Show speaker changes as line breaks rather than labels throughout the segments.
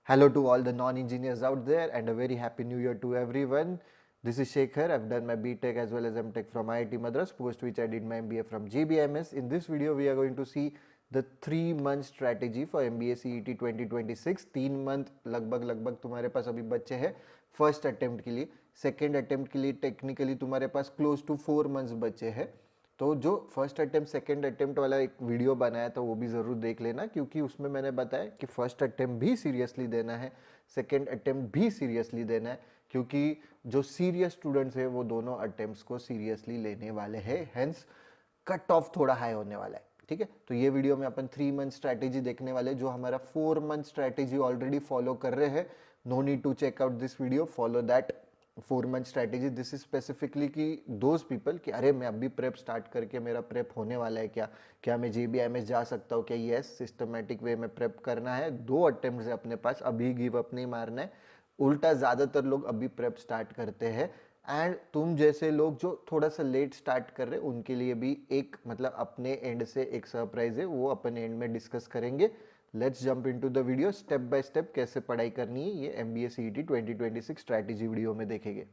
Hello to all the non-engineers out there and a very happy new year to everyone. This is Shekhar. I've done my BTech as well as MTech from IIT Madras, post which I did my MBA from GBMS. In this video, we are going to see the 3 month strategy for MBA CET 2026. 3 month लगभग तुम्हारे पास अभी बच्चे हैं first attempt के लिए. Second attempt के लिए technically तुम्हारे पास क्लोज टू 4 मंथ्स बचे हैं. तो जो फर्स्ट अटेम्प्ट सेकेंड अटेम्प्ट वाला एक वीडियो बनाया था वो भी ज़रूर देख लेना, क्योंकि उसमें मैंने बताया कि फर्स्ट अटेम्प्ट भी सीरियसली देना है, सेकेंड अटेम्प्ट भी सीरियसली देना है, क्योंकि जो सीरियस स्टूडेंट्स है वो दोनों अटेम्प्ट्स को सीरियसली लेने वाले हैं. हेंस कट ऑफ थोड़ा हाई होने वाला है. ठीक है, तो ये वीडियो में अपन 3 मंथ स्ट्रैटेजी देखने वाले, जो हमारा 4 मंथ स्ट्रैटेजी ऑलरेडी फॉलो कर रहे हैं. No need to check out this video, follow that 4 month strategy. This is specifically कि दोज पीपल कि अरे मैं अभी प्रेप स्टार्ट करके मेरा प्रेप होने वाला है, क्या मैं JBMS जा सकता हूँ क्या? यस, सिस्टमेटिक वे में प्रेप करना है. 2 अटेम्प्ट है अपने पास, अभी गिव अप नहीं मारना है. उल्टा ज़्यादातर लोग अभी प्रेप स्टार्ट करते हैं, एंड तुम जैसे लोग जो थोड़ा सा लेट स्टार्ट कर रहे हैं उनके लिए भी एक मतलब अपने एंड से एक सरप्राइज है, वो अपन एंड में डिस्कस करेंगे. Let's jump into the video. Step by step कैसे पढ़ाई करनी है ये MBA CET 2026 स्ट्रैटेजी वीडियो में देखेंगे.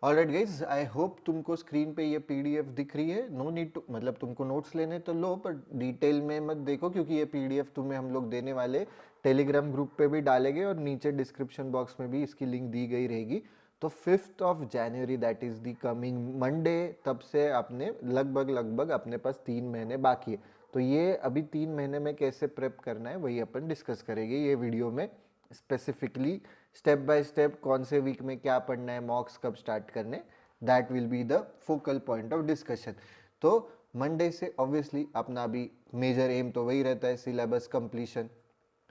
ऑलराइट गाइज, आई होप तुमको स्क्रीन पे ये PDF दिख रही है. नो नीड टू, मतलब तुमको नोट्स लेने तो लो, पर डिटेल में मत देखो, क्योंकि ये PDF तुम्हें हम लोग देने वाले टेलीग्राम ग्रुप पे भी डालेंगे और नीचे डिस्क्रिप्शन बॉक्स में भी इसकी लिंक दी गई रहेगी. तो 5 जनवरी that is the coming Monday, तब से अपने लगभग अपने पास 3 महीने बाकी है. तो ये अभी 3 महीने में कैसे प्रेप करना है वही अपन डिस्कस करेंगे ये वीडियो में. स्पेसिफिकली स्टेप बाय स्टेप कौन से वीक में क्या पढ़ना है, मॉक्स कब स्टार्ट करने, that will be the focal point of discussion. तो मंडे से ऑब्वियसली अपना अभी मेजर एम तो वही रहता है, syllabus completion.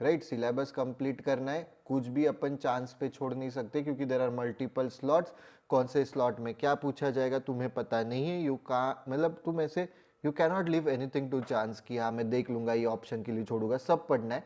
Right, syllabus complete करना है, कुछ भी अपन चांस पे छोड़ नहीं सकते, क्योंकि देर आर मल्टीपल स्लॉट्स. कौन से स्लॉट में क्या पूछा जाएगा तुम्हें पता नहीं है. यू का मतलब तुम ऐसे you cannot leave anything to chance कि हाँ मैं देख लूंगा, ये ऑप्शन के लिए छोड़ूंगा. सब पढ़ना है,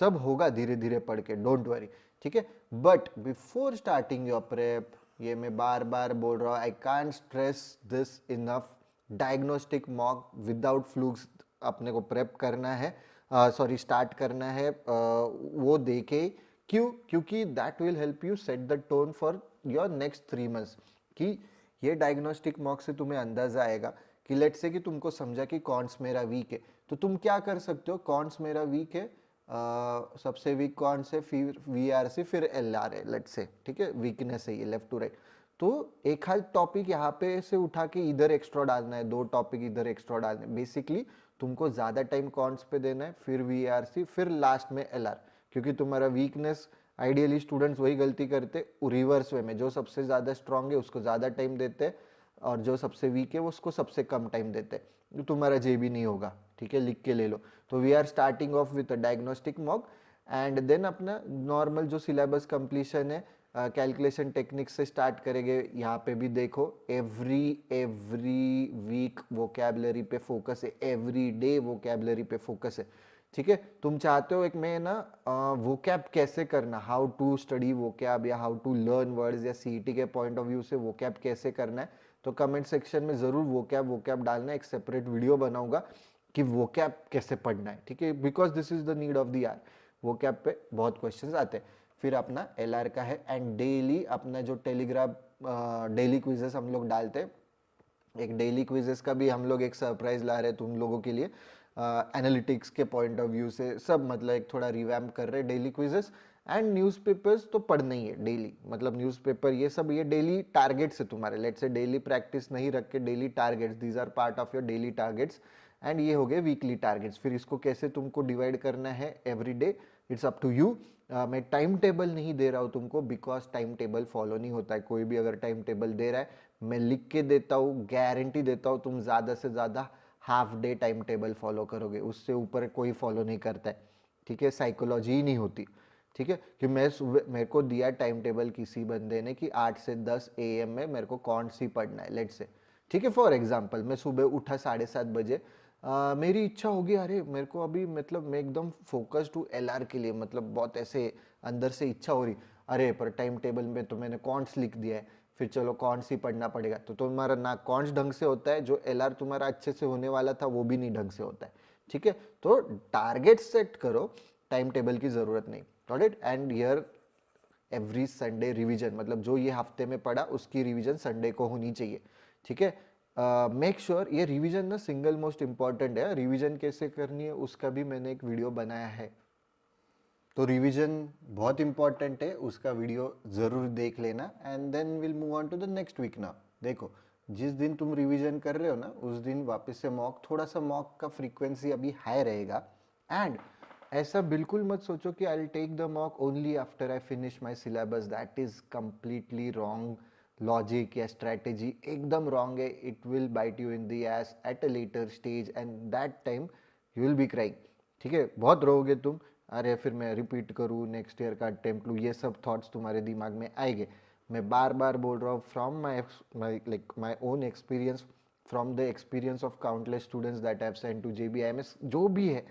सब होगा धीरे धीरे पढ़ के, डोंट वरी. ठीक है, but before starting your prep, ये मैं बार बार बोल रहा हूँ, I can't stress this enough. Diagnostic mock without flukes अपने को प्रेप करना है, सॉरी स्टार्ट करना है, वो देके. क्यों? क्योंकि that will help you set the tone for your next 3 months. कि ये डायग्नोस्टिक मॉक से तुम्हें अंदाजा आएगा कि लेट्स से कि तुमको समझा कि कौनस मेरा वीक है, तो तुम क्या कर सकते हो. कौनस मेरा वीक है, सबसे वीक कौन से, फिर VRC फिर LR है लेट्स से. ठीक है, वीकनेस है ये लेफ्ट टू राइट. तो एक हाल टॉपिक यहाँ पे से उठा के इधर एक्स्ट्रा डालना है, 2 टॉपिक इधर एक्स्ट्रा डालना है. बेसिकली तुमको ज़्यादा टाइम कॉन्स पे देना है, फिर VRC, फिर लास्ट में LR. क्योंकि तुम्हारा वीकनेस, आइडियली स्टूडेंट्स वही गलती करते रिवर्स वे में, जो सबसे ज़्यादा स्ट्रांग है उसको ज़्यादा टाइम देते हैं, और जो सबसे वीक है उसको सबसे कम टाइम देते हैं. तो तुम्हारा JB नहीं होगा. ठीक है, लिख के ले लो. तो we are starting off with diagnostic mock, and then अपना नॉर्मल जो सिलेबस कंप्लीशन है, कैलकुलेशन टेक्निक्स से स्टार्ट करेंगे. यहाँ पे भी देखो, एवरी वीक वोकैबुलरी पे फोकस है, एवरी डे वोकैबुलरी पे फोकस है. ठीक है, तुम चाहते हो एक मैं ना वोकैब कैसे करना, हाउ टू स्टडी वोकैब या हाउ टू लर्न वर्ड्स, या CET के पॉइंट ऑफ व्यू से वोकैब कैसे करना है, तो कमेंट सेक्शन में ज़रूर वोकैब डालना. एक सेपरेट वीडियो बनाऊंगा कि वोकैब कैसे पढ़ना है. ठीक है, because this is the need of the hour. Vocab पे बहुत क्वेश्चंस आते हैं. फिर अपना LR का है, एंड डेली अपना जो टेलीग्राम डेली क्विजेस हम लोग डालते हैं. एक डेली क्विजेस का भी हम लोग एक सरप्राइज ला रहे हैं तुम लोगों के लिए, एनालिटिक्स के पॉइंट ऑफ व्यू से सब, मतलब एक थोड़ा रिवैम्प कर रहे हैं डेली क्विजेस. एंड न्यूज़पेपर्स तो पढ़ना ही है डेली, मतलब न्यूज़पेपर ये सब, ये डेली टारगेट्स है तुम्हारे. लेट्स से डेली प्रैक्टिस नहीं रख के daily targets, these are part of your daily targets. And ये हो गए वीकली टारगेट्स. फिर इसको कैसे तुमको डिवाइड करना है every day, it's up to you. मैं टाइम टेबल नहीं दे रहा हूँ तुमको, बिकॉज टाइम टेबल फॉलो नहीं होता है. कोई भी अगर टाइम टेबल दे रहा है, मैं लिख के देता हूँ, गारंटी देता हूँ तुम ज़्यादा से ज़्यादा half day time table follow करोगे, उससे ऊपर कोई फॉलो नहीं करता है. ठीक है, साइकोलॉजी ही नहीं होती. ठीक है, कि मैं सुबह, मेरे को दिया टाइम टेबल किसी बंदे ने कि 8 से 10 AM में मेरे को कौन सी पढ़ना है, लेट्स से. ठीक है, फॉर एग्जाम्पल मैं सुबह उठा 7:30 बजे, मेरी इच्छा होगी अरे मेरे को अभी, मतलब मैं एकदम फोकस्ड हूँ LR के लिए, मतलब बहुत ऐसे अंदर से इच्छा हो रही, अरे पर टाइम टेबल में तो मैंने कॉन्ट्स लिख दिया है. फिर चलो कॉन्ट्स ही पढ़ना पड़ेगा, तो तुम्हारा ना कॉन्ट्स ढंग से होता है, जो एलआर तुम्हारा अच्छे से होने वाला था वो भी नहीं ढंग से होता है, ठीक है। तो टारगेट सेट करो, टाइम टेबल की जरूरत नहीं, got it. And here every Sunday revision, मतलब जो ये हफ्ते में पढ़ा उसकी रिवीजन संडे को होनी चाहिए, ठीक है। मेक श्योर ये रिवीजन ना सिंगल मोस्ट इंपॉर्टेंट है, रिवीजन कैसे करनी है उसका भी मैंने एक वीडियो बनाया है, तो रिवीजन बहुत इंपॉर्टेंट है, उसका वीडियो जरूर देख लेना। And then will move on to the next week ना। देखो जिस दिन तुम रिवीजन कर रहे हो ना उस दिन वापस से मॉक, थोड़ा सा मॉक का फ्रीक्वेंसी अभी हाई रहेगा। एंड ऐसा बिल्कुल मत सोचो कि I will take the mock only after I finish my syllabus, that is completely wrong logic या स्ट्रैटेजी, एकदम रॉन्ग है। It will bite you in the ass at a later stage and that time you will be crying, ठीक है। बहुत रोगे तुम, अरे फिर मैं रिपीट करूँ, नेक्स्ट ईयर का अटेम्प्ट लूँ, ये सब थॉट्स तुम्हारे दिमाग में आएंगे। मैं बार बार बोल रहा हूँ, from my own experience, from the experience of countless students that have sent to JBIMS, जो भी है,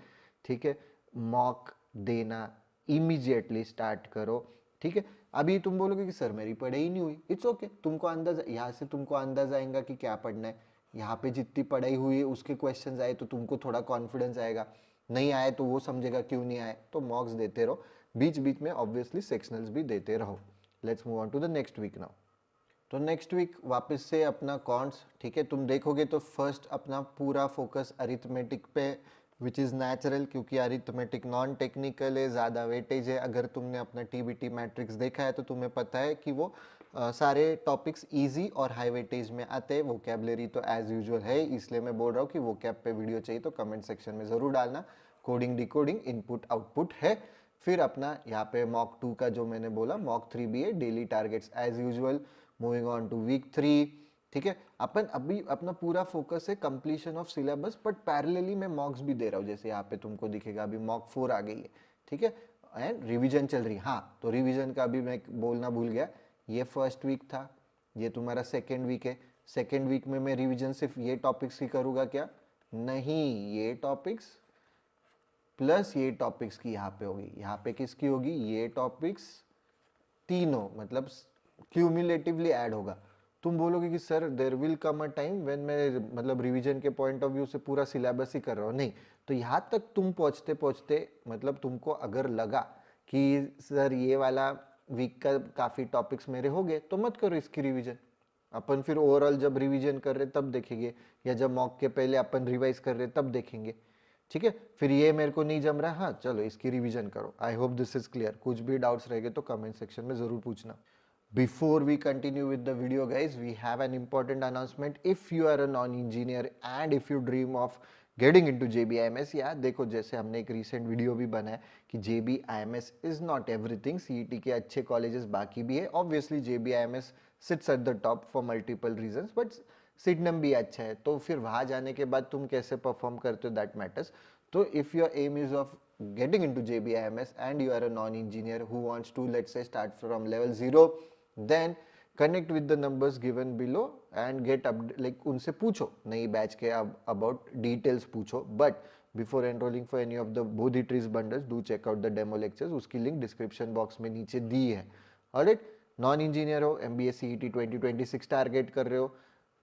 ठीक है, मॉक देना इमीजिएटली स्टार्ट करो, ठीक है। अभी तुम बोलोगे कि सर मेरी पढ़ाई ही नहीं हुई, इट्स ओके, तुमको अंदाजा, यहाँ से तुमको अंदाजा आएगा कि क्या पढ़ना है। यहाँ पे जितनी पढ़ाई हुई है उसके क्वेश्चंस आए तो तुमको थोड़ा कॉन्फिडेंस आएगा, नहीं आए तो वो समझेगा क्यों नहीं आए, तो मॉक्स देते रहो, बीच बीच में ऑब्वियसली सेक्शनल्स भी देते रहो। Let's move on to the next week now. तो नेक्स्ट वीक वापस से अपना कॉन्ट्स, ठीक है। तुम देखोगे तो फर्स्ट अपना पूरा फोकस अरिथमेटिक पे, विच इज़ नेचुरल, क्योंकि अरिथमेटिक नॉन टेक्निकल है, ज़्यादा वेटेज है। अगर तुमने अपना TBT मैट्रिक्स देखा है तो तुम्हें पता है कि वो सारे टॉपिक्स इजी और हाई वेटेज में आते हैं। वोकैबलरी तो एज यूजुअल है, इसलिए मैं बोल रहा हूँ कि वोकैब पे वीडियो चाहिए तो कमेंट सेक्शन में ज़रूर डालना। कोडिंग डिकोडिंग इनपुट आउटपुट है। फिर अपना यहाँ पे मॉक 2 का जो मैंने बोला, मॉक 3 भी है, daily targets as usual. Moving on to week 3, ठीक है। अपन अभी अपना पूरा फोकस है completion of syllabus, but parallelly मैं मॉक्स भी दे रहा हूँ, जैसे यहाँ पे तुमको दिखेगा अभी मॉक 4 आ गई है, ठीक है। एंड रिवीजन चल रही है, हाँ तो रिवीजन का भी मैं बोलना भूल गया, ये फर्स्ट वीक था, ये तुम्हारा सेकेंड वीक है। सेकेंड वीक में मैं रिवीजन सिर्फ ये टॉपिक्स की करूँगा क्या, नहीं, ये टॉपिक्स प्लस ये टॉपिक्स की यहाँ पे होगी। यहाँ पे किसकी होगी, ये टॉपिक्स तीनों, मतलब क्यूमुलेटिवली ऐड होगा। तुम बोलोगे कि sir there will come a time when मैं मतलब रिवीजन के पॉइंट ऑफ व्यू से पूरा सिलेबस ही कर रहा हूँ, नहीं। तो यहाँ तक तुम पहुँचते पहुँचते मतलब तुमको अगर लगा कि सर ये वाला वीक का काफ़ी टॉपिक्स मेरे हो गए, तो मत करो इसकी रिवीजन। अपन फिर ओवरऑल जब रिवीजन कर रहे तब देखेंगे, या जब मॉक के पहले अपन रिवाइज कर रहे तब देखेंगे, ठीक है। फिर ये मेरे को नहीं जम रहा, हाँ चलो इसकी रिवीजन करो। I hope this is clear. कुछ भी डाउट्स रहेंगे तो कमेंट सेक्शन में जरूर पूछना। Before we continue with the video guys, we have an important announcement. If you are a non-engineer and if you dream of getting into JBIMS, या देखो जैसे हमने एक recent वीडियो भी बनाया कि JBIMS is not everything, CET के अच्छे कॉलेजेस बाकी भी है। Obviously JBIMS sits at the top for multiple reasons, but सिडनम भी अच्छा है, तो फिर वहाँ जाने के बाद तुम कैसे परफॉर्म करते हो दैट मैटर्स। तो if your aim is of getting into JBIMS and you are a non-engineer who wants to, let's say, start from level 0, then connect with the numbers given below and get up, like उनसे पूछो नई batch के about details पूछो। but before enrolling for any of the Bodhi trees bundles, do check out the demo lectures, उसकी link description box में नीचे दी है। Alright, non engineer हो, MBA CET 2026 टारगेट कर रहे हो,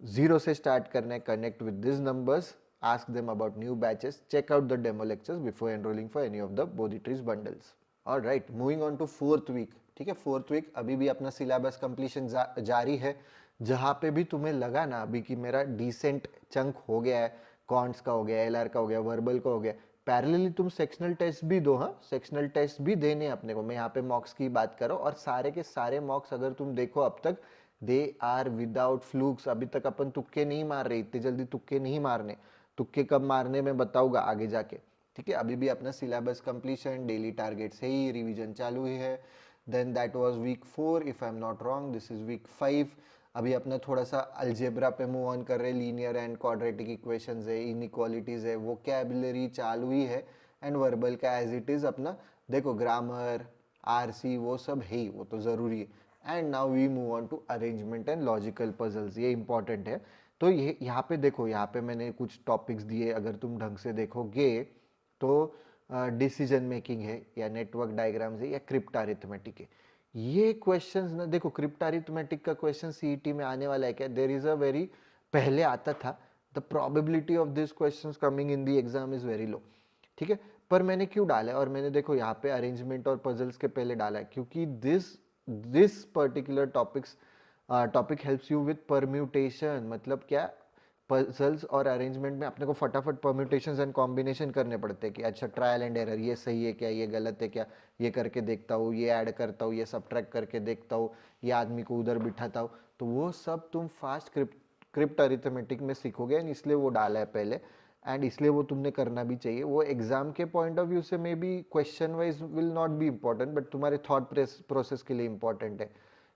जीरो से स्टार्ट करना है, connect with this numbers, ask them about new batches, check out the demo lectures before enrolling for any of the Bodhi trees bundles. All right, moving on to fourth week, ठीक है। Fourth week अभी भी अपना syllabus completion जारी है। जहाँ पे भी तुम्हें लगा ना अभी कि मेरा डिसेंट चंक हो गया है, कॉन्ट्स का हो गया, LR का हो गया, वर्बल का हो गया, पैरेलली तुम सेक्शनल टेस्ट भी दो। हाँ, सेक्शनल टेस्ट भी देने अपने को। मैं यहाँ पे मॉक्स की बात करो, और सारे के सारे मॉक्स अगर तुम देखो अब तक दे आर विदाउट फ्लूक्स। अभी तक अपन तुक्के नहीं मार रहे, इतनी जल्दी तुक्के नहीं मारने। तुक्के कब मारने में बताऊंगा आगे जाके, ठीक है। अभी भी अपना सिलेबस कंप्लीशन, डेली टारगेट से ही रिवीजन चालू ही है। Then that was week 4 if I am not wrong, this is week 5। अभी अपना थोड़ा सा अलजेब्रा पे मूव ऑन कर रहे हैं, लीनियर एंड क्वाड्रेटिक इक्वेशंस है, इनइक्वालिटीज है, वोकैबुलरी चालू ही है। एंड वर्बल का एज इट इज अपना देखो, ग्रामर, RC वो सब है ही, वो तो ज़रूरी है। And now we move on to arrangement and logical puzzles, ये इंपॉर्टेंट है। तो ये यहाँ पे देखो, यहाँ पे मैंने कुछ टॉपिक्स दिए, अगर तुम ढंग से देखोगे तो डिसीजन मेकिंग है, या नेटवर्क डायग्राम्स है, या क्रिप्ट अरिथमेटिक है। ये क्वेश्चंस ना देखो, क्रिप्ट अरिथमेटिक का क्वेश्चन सीईटी में आने वाला है क्या, देर इज अ वेरी, पहले आता था, the probability of this questions coming in the exam is very low, ठीक है। पर मैंने क्यों डाला है, और मैंने देखो यहाँ पे अरेंजमेंट और पजल्स के पहले डाला है, क्योंकि this particular topic helps you with permutation. मतलब क्या, पजल्स और अरेंजमेंट में अपने को फटाफट परम्यूटेशंस एंड कॉम्बिनेशन करने पड़ते हैं कि अच्छा ट्रायल एंड एरर, ये सही है क्या, ये गलत है क्या, ये करके देखता हूँ, ये ऐड करता हूँ, ये सब्ट्रैक्ट करके देखता हूँ, ये आदमी को उधर बिठाता हूँ। तो वो सब तुम फास्ट क्रिप्ट अरिथमेटिक में सीखोगे, एंड इसलिए वो डाला है पहले, एंड इसलिए वो तुमने करना भी चाहिए। वो एग्जाम के पॉइंट ऑफ व्यू से may be question wise will not be important, but तुम्हारे थॉट प्रोसेस के लिए इंपॉर्टेंट है,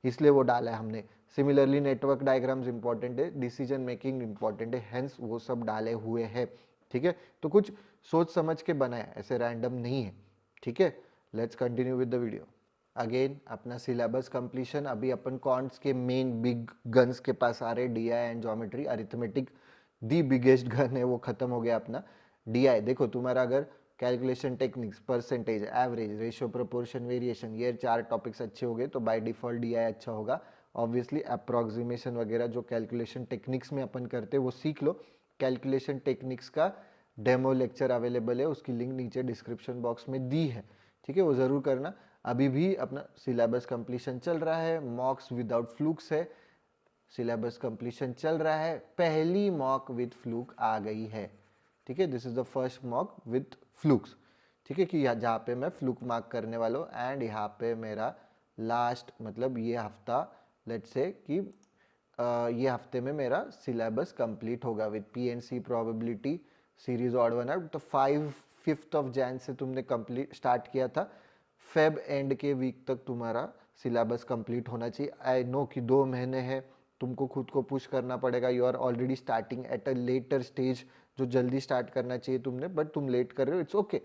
इसलिए वो डाला है हमने। सिमिलरली नेटवर्क डायग्राम्स इंपॉर्टेंट है, डिसीजन मेकिंग इंपॉर्टेंट है, हेंस वो सब डाले हुए हैं, ठीक है। तो कुछ सोच समझ के बनाया, ऐसे रैंडम नहीं है, ठीक है। Let's continue with the video. Again अपना सिलेबस कंप्लीशन, अभी अपन कॉन्ट्स के मेन बिग गन्स के पास आ रहे, DI and geometry. Arithmetic the biggest gun है, वो खत्म हो गया अपना। डीआई देखो, तुम्हारा अगर calculation techniques, percentage, average, ratio, proportion, variation, ये 4 टॉपिक्स अच्छे हो गए तो बाय डिफॉल्ट डीआई अच्छा होगा। ऑब्वियसली अप्रॉक्सीमेशन वगैरह जो कैलकुलेशन टेक्निक्स में अपन करते हैं वो सीख लो। कैलकुलेशन टेक्निक्स का डेमो लेक्चर अवेलेबल है, उसकी लिंक नीचे डिस्क्रिप्शन बॉक्स में दी है, ठीक है, वो ज़रूर करना। अभी भी अपना सिलेबस कंप्लीशन चल रहा है, मॉक्स विदाउट फ्लूक्स है, सिलेबस कंप्लीशन चल रहा है, पहली मॉक विद फ्लूक आ गई है, ठीक है। This is the first mock with flukes, ठीक है, कि जहाँ पे मैं फ्लूक मार्क करने वाला हूँ, एंड यहाँ पे मेरा लास्ट मतलब ये हफ्ता, लेट्स से कि ये हफ्ते में मेरा सिलेबस कंप्लीट होगा with PNC probability series odd one out. तो 5th ऑफ जैन से तुमने कंप्लीट स्टार्ट किया था, फेब एंड के वीक तक तुम्हारा सिलेबस कंप्लीट होना चाहिए। आई नो कि 2 महीने हैं, तुमको खुद को पुश करना पड़ेगा, you are already starting at a later stage, जो जल्दी स्टार्ट करना चाहिए तुमने, बट तुम लेट कर रहे हो, it's okay,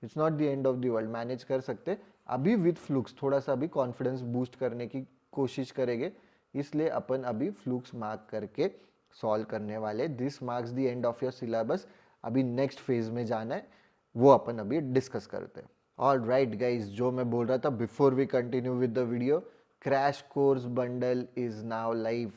it's not the end of the world, manage कर सकते। अभी विद फ्लूक्स थोड़ा सा अभी कॉन्फिडेंस बूस्ट करने की कोशिश करेंगे, इसलिए अपन अभी फ्लूक्स मार्क करके सॉल्व करने वाले। This marks the end of your syllabus. अभी नेक्स्ट फेज में जाना है, वो अपन अभी डिस्कस करते हैं। ऑल राइट गाइज, जो मैं बोल रहा था before we continue with the video, crash course bundle is now live,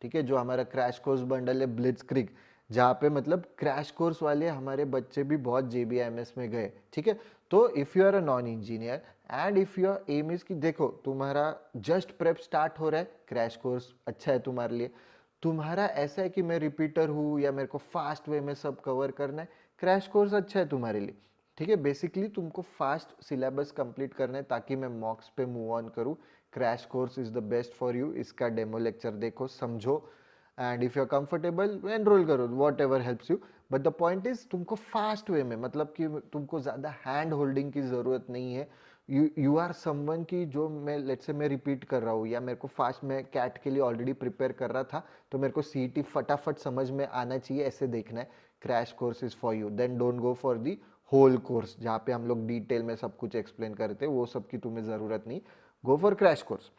ठीक है। जो हमारा क्रैश कोर्स बंडल है ब्लिट्जक्रिग, जहाँ पे मतलब क्रैश कोर्स वाले हमारे बच्चे भी बहुत जेबीएमएस में गए, ठीक है। तो if you are a non engineer and if your aim is कि देखो तुम्हारा जस्ट प्रेप स्टार्ट हो रहा है, क्रैश कोर्स अच्छा है तुम्हारे लिए। तुम्हारा ऐसा है कि मैं रिपीटर हूँ या मेरे को फास्ट वे में सब कवर करना है, क्रैश कोर्स अच्छा है तुम्हारे लिए, ठीक है। बेसिकली तुमको फास्ट सिलेबस कंप्लीट करना है ताकि मैं मॉक्स पे मूव ऑन करूँ। Crash course is the best for you, इसका डेमो लेक्चर देखो, समझो, and if you are comfortable enroll करो, whatever helps you. But the point is तुमको फास्ट वे में, मतलब कि तुमको ज़्यादा हैंड होल्डिंग की ज़रूरत नहीं है। यू आर समवन की जो मैं लेट्स से मैं रिपीट कर रहा हूँ, या मेरे को फास्ट, मैं कैट के लिए ऑलरेडी प्रिपेयर कर रहा था, तो मेरे को सीईटी फटाफट समझ में आना चाहिए, ऐसे देखना है। Crash course is for you, then don't go for the whole course जहाँ पे हम लोग डिटेल में सब कुछ एक्सप्लेन करते हैं, वो सब की तुम्हें ज़रूरत नहीं। गो फॉर क्रैश कोर्स,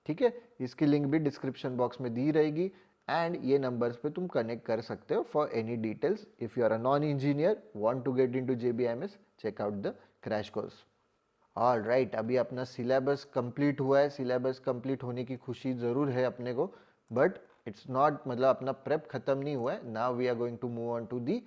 ठीक है। इसकी लिंक भी डिस्क्रिप्शन बॉक्स में दी रहेगी, एंड ये नंबर्स पे तुम कनेक्ट कर सकते हो for any details. If you are a non engineer want to get into JBIMS, check out the crash course. All right, अभी अपना सिलेबस कंप्लीट हुआ है, सिलेबस कंप्लीट होने की खुशी ज़रूर है अपने को, बट इट्स नॉट, मतलब अपना प्रेप खत्म नहीं हुआ है। Now we are going to move on to the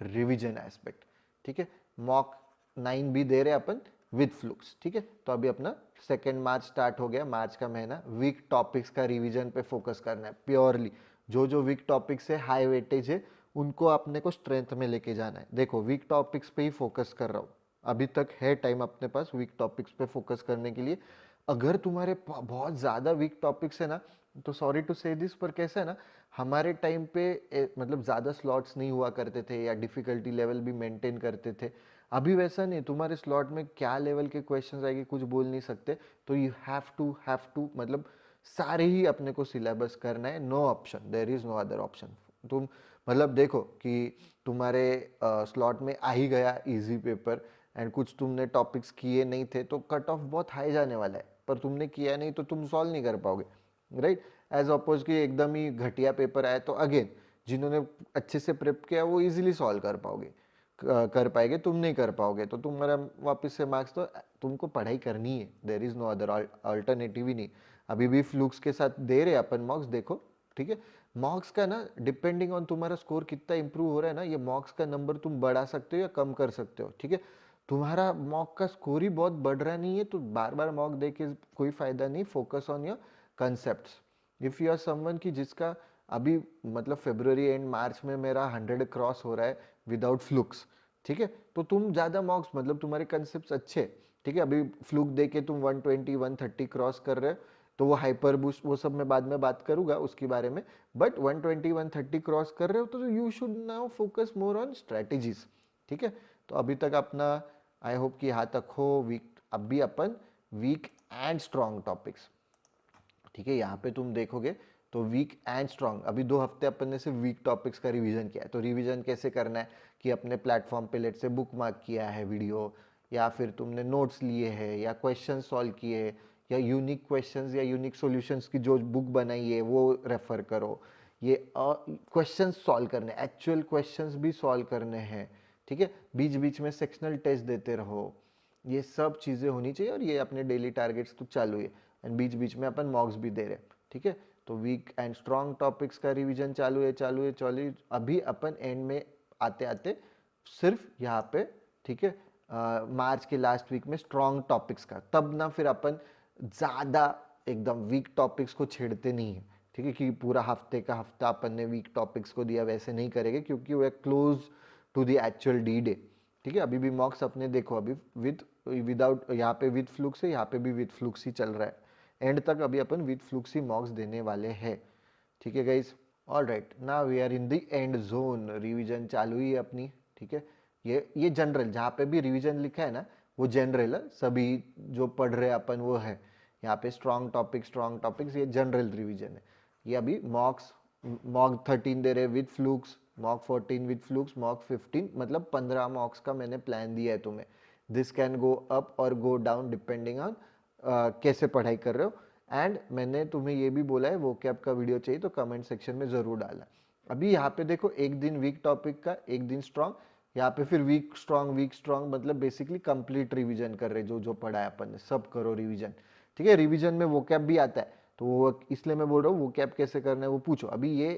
revision aspect, ठीक है। मॉक 9 भी दे रहे अपन विद फ्लूक्स, ठीक है। तो अभी अपना 2 मार्च स्टार्ट हो गया, मार्च का महीना। वीक टॉपिक्स का रिविजन पे फोकस करना है प्योरली। जो वीक टॉपिक्स है, हाई वेटेज है, उनको अपने को स्ट्रेंथ में लेके जाना है। देखो वीक टॉपिक्स पे ही फोकस कर रहा हूँ, अभी तक है टाइम अपने पास वीक टॉपिक्स पे फोकस करने के लिए। अगर तुम्हारे बहुत ज़्यादा वीक टॉपिक्स है ना, तो सॉरी टू से दिस, पर कैसा है ना, हमारे टाइम पे मतलब ज़्यादा स्लॉट्स नहीं हुआ करते थे, या डिफ़िकल्टी लेवल भी मेंटेन करते थे। अभी वैसा नहीं, तुम्हारे स्लॉट में क्या लेवल के क्वेश्चंस आएंगे कुछ बोल नहीं सकते। तो यू हैव टू मतलब सारे ही अपने को सिलेबस करना है, no option, there is no other option. तुम मतलब देखो कि तुम्हारे स्लॉट में आ ही गया इजी पेपर, एंड कुछ तुमने टॉपिक्स किए नहीं थे, तो कट ऑफ बहुत हाई जाने वाला है, पर तुमने किया नहीं तो तुम सॉल्व नहीं कर पाओगे, राइट। एज अपोज कि एकदम ही घटिया पेपर आए तो अगेन जिन्होंने अच्छे से प्रेप किया वो इजीली सॉल्व कर पाओगे। कर पाएंगे, तुम नहीं कर पाओगे, तो तुम्हारा वापस से मार्क्स, तो तुमको पढ़ाई करनी है, there is no other alternative ही नहीं। अभी भी फ्लूक्स के साथ दे रहे अपन मॉक्स, देखो ठीक है। मॉक्स का ना डिपेंडिंग ऑन तुम्हारा स्कोर कितना इंप्रूव हो रहा है ना, ये मॉक्स का नंबर तुम बढ़ा सकते हो या कम कर सकते हो, ठीक है। तुम्हारा मॉक का स्कोर ही बहुत बढ़ रहा नहीं है, तो बार बार मॉक दे के कोई फायदा नहीं, focus on your concept. If you are someone की जिसका अभी मतलब फेब्रुवरी एंड मार्च में मेरा 100 क्रॉस हो रहा है विदाउट फ्लूक्स, ठीक है, तो तुम ज्यादा मॉक्स मतलब तुम्हारे कंसेप्ट अच्छे, ठीक है। अभी फ्लूक दे के तुम 120 130 क्रॉस कर रहे हो, तो वो हाइपर बूस्ट वो सब मैं बाद में बात करूंगा उसके बारे में, बट 120 130 क्रॉस कर रहे हो तो you should now focus more on strategies, ठीक है। तो अभी तक अपना आई होप कि यहाँ तक हो वीक, अब भी अपन वीक एंड स्ट्रॉन्ग टॉपिक्स, ठीक है। यहाँ पे तुम देखोगे तो वीक एंड स्ट्रॉन्ग, अभी 2 हफ्ते अपन ने सिर्फ वीक टॉपिक्स का रिवीजन किया है। तो रिवीजन कैसे करना है कि अपने प्लेटफॉर्म पे लेट से बुक मार्क किया है वीडियो, या फिर तुमने नोट्स लिए हैं या क्वेश्चन सॉल्व किए, या यूनिक क्वेश्चंस या यूनिक सॉल्यूशंस की जो बुक बनाई है वो रेफर करो। ये क्वेश्चन सॉल्व करने, एक्चुअल क्वेश्चंस भी सॉल्व करने हैं, ठीक है। बीच बीच में सेक्शनल टेस्ट देते रहो, ये सब चीज़ें होनी चाहिए, और ये अपने डेली टारगेट्स तो चालू है, एंड बीच बीच में अपन मॉक्स भी दे रहे हैं, ठीक है। तो वीक एंड स्ट्रॉन्ग टॉपिक्स का रिवीजन चालू है, चालू है, चालू है। अभी अपन एंड में आते आते सिर्फ यहाँ पे, ठीक है, मार्च के लास्ट वीक में स्ट्रॉन्ग टॉपिक्स का, तब ना फिर अपन ज़्यादा एकदम वीक टॉपिक्स को छेड़ते नहीं है, ठीक है, कि पूरा हफ्ते का हफ्ता अपन ने वीक टॉपिक्स को दिया, वैसे नहीं करेंगे, क्योंकि वो close to the actual D day, ठीक है। अभी भी मॉक्स अपने देखो, अभी विद विदाउट, यहाँ पे विद फ्लूक्स है, यहाँ पे भी विद फ्लूक्स ही चल रहा है, एंड तक अभी अपन विद फ्लूक्स ही मॉक्स देने वाले हैं, ठीक है guys. All right, now we are in the end zone, revision चालू ही है अपनी, ठीक है। ये जनरल, जहाँ पे भी रिवीजन लिखा है ना वो जनरल है, सभी जो पढ़ रहे हैं अपन वो है। यहाँ पे स्ट्रॉन्ग टॉपिक्स ये जनरल रिवीजन है। ये अभी मॉक्स, मॉक 13 दे रहे with flukes, mock 14 with flukes, mock 15, मतलब 15 मॉक्स का मैंने प्लान दिया है तुम्हें। दिस कैन गो अप और गो डाउन डिपेंडिंग ऑन कैसे पढ़ाई कर रहे हो। एंड मैंने तुम्हें ये भी बोला है वो कैप का वीडियो चाहिए तो कमेंट सेक्शन में ज़रूर डालना। अभी यहाँ पे देखो, एक दिन वीक टॉपिक का, एक दिन स्ट्रॉन्ग, यहाँ पे फिर वीक स्ट्रॉन्ग, मतलब बेसिकली कंप्लीट रिवीजन कर रहे, जो जो पढ़ा है अपन ने सब करो रिवीजन, ठीक है। रिवीजन में वो कैप भी आता है, तो वो इसलिए मैं बोल रहा हूँ वो कैप कैसे करना है वो पूछो। अभी ये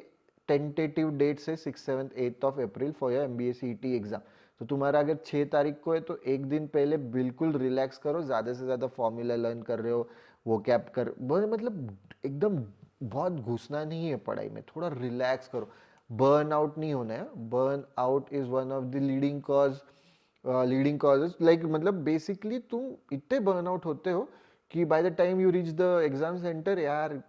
टेंटेटिव डेट से 6 7 8 of April for your MBA CET exam. तो तुम्हारा अगर 6 तारीख को है तो एक दिन पहले बिल्कुल रिलैक्स करो, ज़्यादा से ज़्यादा फॉर्मूला लर्न कर रहे हो, वो कैप कर, मतलब एकदम बहुत घुसना नहीं है पढ़ाई में, थोड़ा रिलैक्स करो, बर्न आउट नहीं होना है। Burn out is one of the leading causes, like मतलब बेसिकली तुम इतने बर्न आउट होते हो कि by the time you reach the exam centre यार,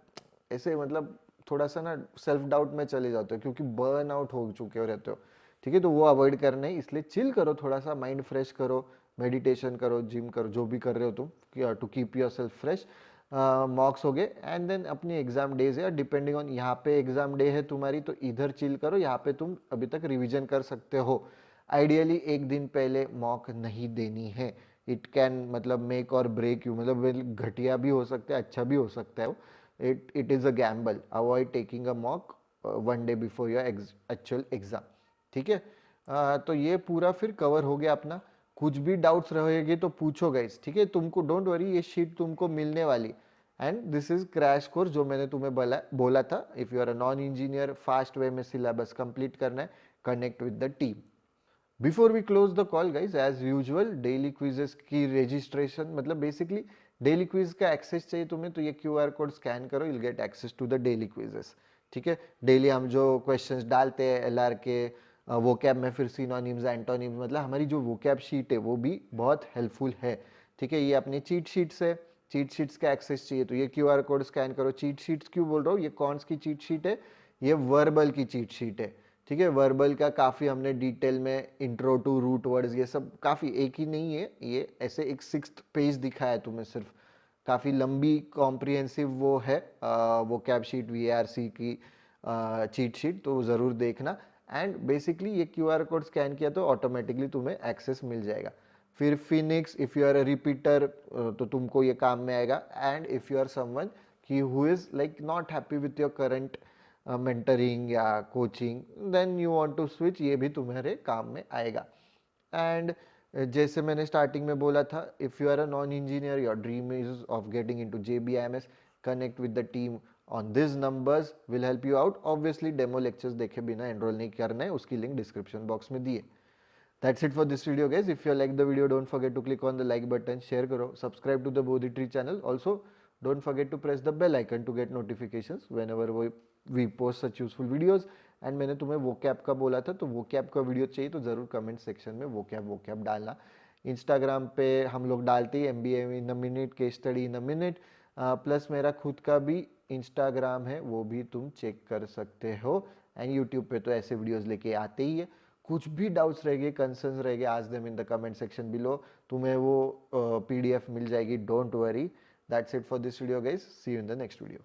ऐसे मतलब थोड़ा सा ना सेल्फ डाउट में चले जाते हो, क्योंकि बर्न आउट हो चुके हो रहते हो, ठीक है। तो वो अवॉइड करना है, इसलिए चिल करो, थोड़ा सा माइंड फ्रेश करो, मेडिटेशन करो, जिम करो, जो भी कर रहे हो तुम, to keep yourself fresh. Mocks हो गए, एंड देन अपनी एग्जाम डेज है, डिपेंडिंग ऑन यहाँ पे एग्जाम डे है तुम्हारी तो इधर चिल करो, यहाँ पे तुम अभी तक रिवीजन कर सकते हो। आइडियली एक दिन पहले मॉक नहीं देनी है, इट कैन मतलब मेक और ब्रेक यू, मतलब घटिया भी हो सकता है, अच्छा भी हो सकता है, it is a gamble. Avoid taking a mock 1 day before your actual exam, ठीक है। तो ये पूरा फिर कवर हो गया अपना। कुछ भी डाउट्स रहेगी तो पूछो गाइस, ठीक है। तुमको डोंट वरी, ये शीट तुमको मिलने वाली, and this is crash course जो मैंने तुम्हें बोला था। If you are a non engineer, fast way में सिलेबस कंप्लीट करना है, connect with the team. Before we close the call guys, as usual daily quizzes की रजिस्ट्रेशन, मतलब बेसिकली डेली क्विज का एक्सेस चाहिए तुम्हें तो ये QR कोड स्कैन करो, you'll get access to the daily quizzes, ठीक है। डेली हम जो क्वेश्चंस डालते हैं LR के वो कैब में, फिर सिनोनिम्स एंटोनिम्स, मतलब हमारी जो वो कैब शीट है वो भी बहुत हेल्पफुल है, ठीक है। ये अपनी चीट शीट्स है, चीट शीट्स का एक्सेस चाहिए तो ये QR कोड स्कैन करो। चीट शीट्स क्यों बोल रहा हूँ, ये कौन की चीट शीट है, ये वर्बल की चीट शीट है, ठीक है। वर्बल का काफ़ी हमने डिटेल में, इंट्रो टू रूट वर्ड्स, ये सब काफ़ी, एक ही नहीं है ये, ऐसे एक 6th पेज दिखाया है तुम्हें सिर्फ, काफ़ी लंबी कॉम्प्रिहेंसिव वो है वो कैब शीट VARC की चीट शीट, तो ज़रूर देखना। एंड बेसिकली ये QR कोड स्कैन किया तो ऑटोमेटिकली तुम्हें एक्सेस मिल जाएगा। फिर Phoenix, if you are a repeater तो तुमको ये काम में आएगा। And if you are someone कि who is like not happy with your current mentoring या coaching, then you want to switch, ये भी तुम्हारे काम में आएगा, एंड जैसे मैंने स्टार्टिंग में बोला था, if you are a non engineer, your dream is of getting into JBIMS, connect with the team on this numbers, will help you out. Obviously demo lectures देखे बिना एनरोल नहीं करना है, उसकी लिंक डिस्क्रिप्शन बॉक्स में दी है. That's it for this video, guys. If you like the video, don't forget to click on the like button, share karo, subscribe to the Bodhi Tree channel. Also, don't forget to press the bell icon to get notifications whenever we post such useful videos. And मैंने तुम्हें vocab का बोला था, तो vocab का video चाहिए तो ज़रूर कमेंट सेक्शन में vocab डालना. इंस्टाग्राम पे हम लोग डालते ही MBA in a minute, case study in a minute, plus मेरा खुद का भी इंस्टाग्राम है, वो भी तुम चेक कर सकते हो. एंड यूट्यूब पे तो ऐसे वीडियोस लेके आते ही है. कुछ भी डाउट्स रह गए, कंसर्न्स रह गए, आज them in the comment section below. तुम्हें वो PDF मिल जाएगी, don't worry. That's it for this video guys, see you in the next video.